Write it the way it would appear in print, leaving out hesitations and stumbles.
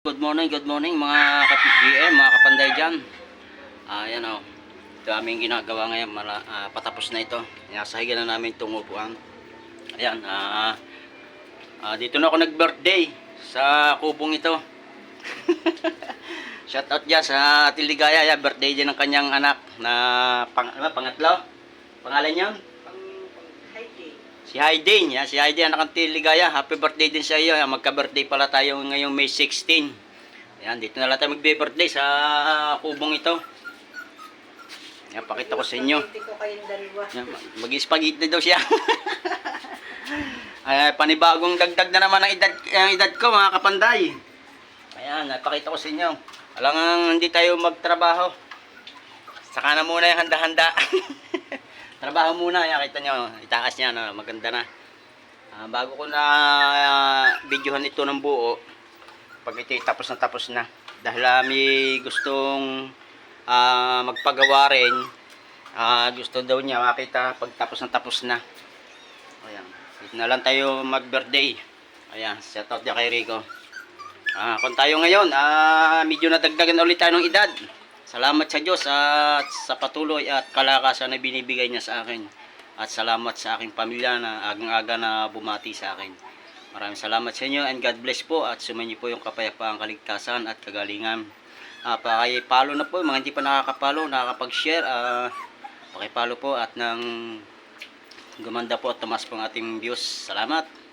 Good morning mga ka-GM, mga kapanday dyan. Ayan o, ito aming ginagawa ngayon, patapos na ito. Nasahigan na namin itong upuan. Ayan, dito na ako nag-birthday sa kubong ito. Shout out dyan sa Tiligaya, birthday din ng kanyang anak na pangatlo. Pangalan niya? Si Hayden, si Hayden anak ng Tiligaya. Happy birthday din sa iyo. Magka-birthday pala tayo ngayong May 16. Ayan, dito na lang tayo magbe-birthday sa kubong ito. Ayan, pakita ko sa inyo. Mag-spaghetti daw siya. Panibagong dagdag na naman ang edad ko, mga kapanday. Ayan, pakita ko sa inyo. Alangang hindi tayo magtrabaho. Saka na muna yung handa-handa. Trabaho muna, yan, kita nyo, itaas niya, no? Maganda na. Bago ko na videohan ito ng buo, pag ito tapos na. Dahil may gustong magpagawa rin, gusto daw niya makita pag tapos na. Ayan, dito na lang tayo mag-birthday. Ayan, shout out niya kay Rico. Kung tayo ngayon, medyo nadagdagan ulit tayo ng edad. Salamat sa Diyos at sa patuloy at kalakasan na binibigay niya sa akin. At salamat sa aking pamilya na agang-aga na bumati sa akin. Maraming salamat sa inyo and God bless po at sumainyo po yung kapayapaan, kaligtasan at kagalingan. Pakipalo na po, mga hindi pa nakakapalo, nakakapag-share. Pakipalo po at nang gumanda po at tumas po ang ating views. Salamat!